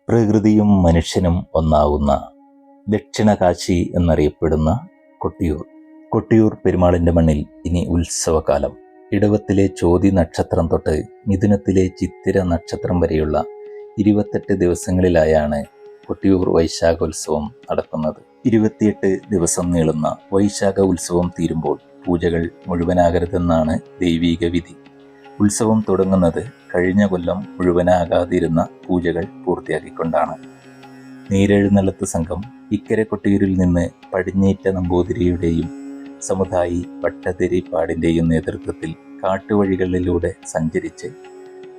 പ്രകൃതിയും മനുഷ്യനും ഒന്നാകുന്ന ദക്ഷിണകാശി എന്നറിയപ്പെടുന്ന കൊട്ടിയൂർ പെരുമാളിൻ്റെ മണ്ണിൽ ഇനി ഉത്സവകാലം. ഇടവത്തിലെ ചോതി നക്ഷത്രം തൊട്ട് മിഥുനത്തിലെ ചിത്തിര നക്ഷത്രം വരെയുള്ള 28 ദിവസങ്ങളിലായാണ് കൊട്ടിയൂർ വൈശാഖോത്സവം നടക്കുന്നത്. 28 ദിവസം നീളുന്ന വൈശാഖ ഉത്സവം തീരുമ്പോൾ പൂജകൾ മുഴുവനാകരുതെന്നാണ് ദൈവീക വിധി. ഉത്സവം തുടങ്ങുന്നത് കഴിഞ്ഞ കൊല്ലം മുഴുവനാകാതിരുന്ന പൂജകൾ പൂർത്തിയാക്കിക്കൊണ്ടാണ്. നീരെഴുന്നള്ളത്ത് സംഘം ഇക്കരെ കൊട്ടിയൂരിൽ നിന്ന് പടിഞ്ഞേറ്റ നമ്പൂതിരിയുടെയും സമുദായി വട്ടതിരിപ്പാടിൻ്റെയും നേതൃത്വത്തിൽ കാട്ടുവഴികളിലൂടെ സഞ്ചരിച്ച്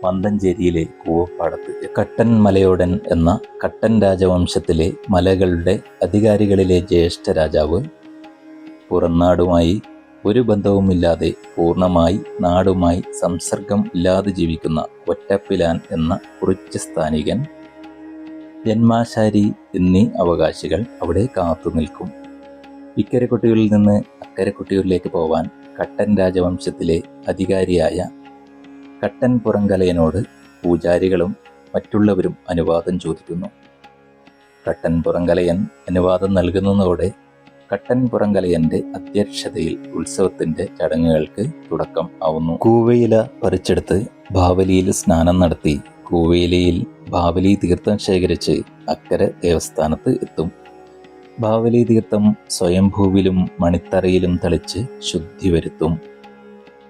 മന്തഞ്ചേരിയിലെ കൂവപ്പാടത്ത് കട്ടൻ മലയോടൻ എന്ന കട്ടൻ രാജവംശത്തിലെ മലകളുടെ അധികാരികളിലെ ജ്യേഷ്ഠ രാജാവ് പുറംനാടുമായി ഒരു ബന്ധവുമില്ലാതെ പൂർണ്ണമായി നാടുമായി സംസർഗം ഇല്ലാതെ ജീവിക്കുന്ന ഒറ്റപ്പിലാൻ എന്ന കുറിച്യ സ്ഥാനികൻ, ജന്മാശാരി എന്നീ അവകാശികൾ അവിടെ കാത്തു നിൽക്കും. ഇക്കരെ കൊട്ടിയൂരിൽ നിന്ന് അക്കരെ കൊട്ടിയൂരിലേക്ക് പോവാൻ കട്ടൻ രാജവംശത്തിലെ അധികാരിയായ കട്ടൻ പുറങ്കലയനോട് പൂജാരികളും മറ്റുള്ളവരും അനുവാദം ചോദിക്കുന്നു. കട്ടൻ പുറങ്കലയൻ അനുവാദം നൽകുന്നതോടെ കട്ടൻ പുറങ്കലയന്റെ അധ്യക്ഷതയിൽ ഉത്സവത്തിന്റെ ചടങ്ങുകൾക്ക് തുടക്കം ആവുന്നു. കൂവയില പറിച്ചെടുത്ത് ബാവലിയിൽ സ്നാനം നടത്തി കൂവയിലയിൽ ബാവലി തീർത്ഥം ശേഖരിച്ച് അക്കരെ ദേവസ്ഥാനത്ത് എത്തും. ബാവലി തീർത്ഥം സ്വയംഭൂവിലും മണിത്തറയിലും തളിച്ച് ശുദ്ധി വരുത്തും.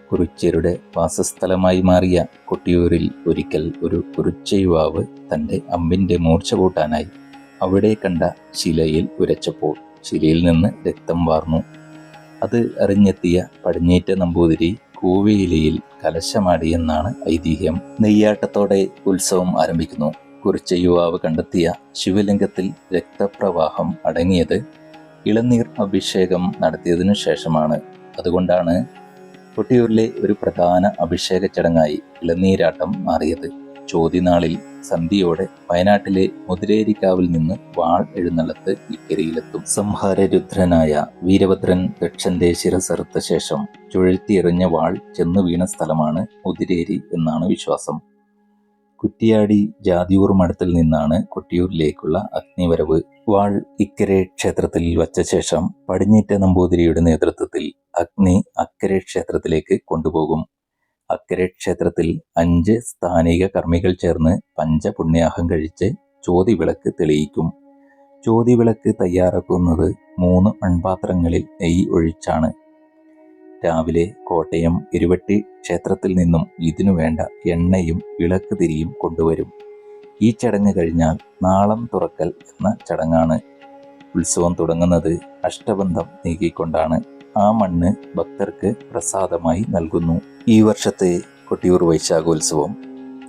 കുറിച്യരുടെ വാസസ്ഥലമായി മാറിയ കൊട്ടിയൂരിൽ ഒരിക്കൽ ഒരു കുറിച്യ യുവാവ് തൻ്റെ അമ്പിൻ്റെ മൂർച്ച കൂട്ടാനായി അവിടെ കണ്ട ശിലയിൽ ഉരച്ചപ്പോൾ ശിലയിൽ നിന്ന് രക്തം വാർന്നു. അത് അറിഞ്ഞെത്തിയ പടിഞ്ഞേറ്റ നമ്പൂതിരി കൂവയിലയിൽ കലശമാടിയെന്നാണ് ഐതിഹ്യം. നെയ്യാട്ടത്തോടെ ഉത്സവം ആരംഭിക്കുന്നു. കുറിച്യ യുവാവ് കണ്ടെത്തിയ ശിവലിംഗത്തിൽ രക്തപ്രവാഹം അടങ്ങിയത് ഇളനീർ അഭിഷേകം നടത്തിയതിനു ശേഷമാണ്. അതുകൊണ്ടാണ് കൊട്ടിയൂരിലെ ഒരു പ്രധാന അഭിഷേക ചടങ്ങായി ഇളനീരാട്ടം മാറിയത്. ചോതിനാളിൽ സന്ധ്യയോടെ വയനാട്ടിലെ മുതിരേരിക്കാവിൽ നിന്ന് വാൾ എഴുന്നള്ളത്ത് ഇക്കരയിലെത്തും. സംഹാരരുദ്രനായ വീരഭദ്രൻ ദക്ഷന്റെ ശിരസറുത്ത ശേഷം ചുഴറ്റിയെറിഞ്ഞ വാൾ ചെന്നു വീണ സ്ഥലമാണ് മുതിരേരി എന്നാണ് വിശ്വാസം. കുറ്റിയാടി ജാതിയൂർ മഠത്തിൽ നിന്നാണ് കൊട്ടിയൂരിലേക്കുള്ള അഗ്നിവരവ്. വാൾ ഇക്കരെ ക്ഷേത്രത്തിൽ വച്ച ശേഷം പടിഞ്ഞേറ്റ നമ്പൂതിരിയുടെ നേതൃത്വത്തിൽ അഗ്നി അക്കരെ ക്ഷേത്രത്തിലേക്ക് കൊണ്ടുപോകും. അക്കരെ ക്ഷേത്രത്തിൽ 5 സ്ഥാനിക കർമ്മികൾ ചേർന്ന് പഞ്ചപുണ്യാഹം കഴിച്ച് ചോതിവിളക്ക് തെളിയിക്കും. ചോതിവിളക്ക് തയ്യാറാക്കുന്നത് 3 മൺപാത്രങ്ങളിൽ നെയ്യ് ഒഴിച്ചാണ്. രാവിലെ കോട്ടയം ഇരുവട്ടി ക്ഷേത്രത്തിൽ നിന്നും ഇതിനു വേണ്ട എണ്ണയും വിളക്ക് തിരിയും കൊണ്ടുവരും. ഈ ചടങ്ങ് കഴിഞ്ഞാൽ നാളം തുറക്കൽ എന്ന ചടങ്ങാണ്. ഉത്സവം തുടങ്ങുന്നത് അഷ്ടബന്ധം നീക്കിക്കൊണ്ടാണ്. ആ മണ്ണ് ഭക്തർക്ക് പ്രസാദമായി നൽകുന്നു. ഈ വർഷത്തെ കൊട്ടിയൂർ വൈശാഖോത്സവം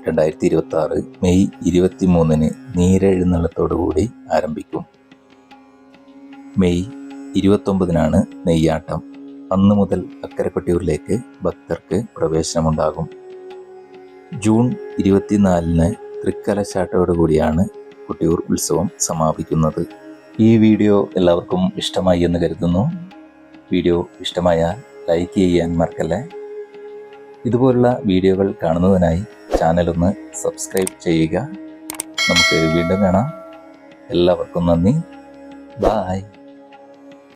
2026 മെയ് 23 നീരെഴുന്നള്ളത്തോടുകൂടി ആരംഭിക്കും. മെയ് 29 നെയ്യാട്ടം. അന്നു മുതൽ അക്കരെ കൊട്ടിയൂരിലേക്ക് ഭക്തർക്ക് പ്രവേശനമുണ്ടാകും. ജൂൺ 24 തൃക്കലശാട്ടോടുകൂടിയാണ് കൊട്ടിയൂർ ഉത്സവം സമാപിക്കുന്നത്. ഈ വീഡിയോ എല്ലാവർക്കും ഇഷ്ടമായി എന്ന് കരുതുന്നു. വീഡിയോ ഇഷ്ടമായാൽ ലൈക്ക് ചെയ്യാൻ മറക്കല്ലേ. ഇതുപോലുള്ള വീഡിയോകൾ കാണുന്നതിനായി ചാനലൊന്ന് സബ്സ്ക്രൈബ് ചെയ്യുക. നമുക്ക് വീണ്ടും കാണാം. എല്ലാവർക്കും നന്ദി. ബായ്.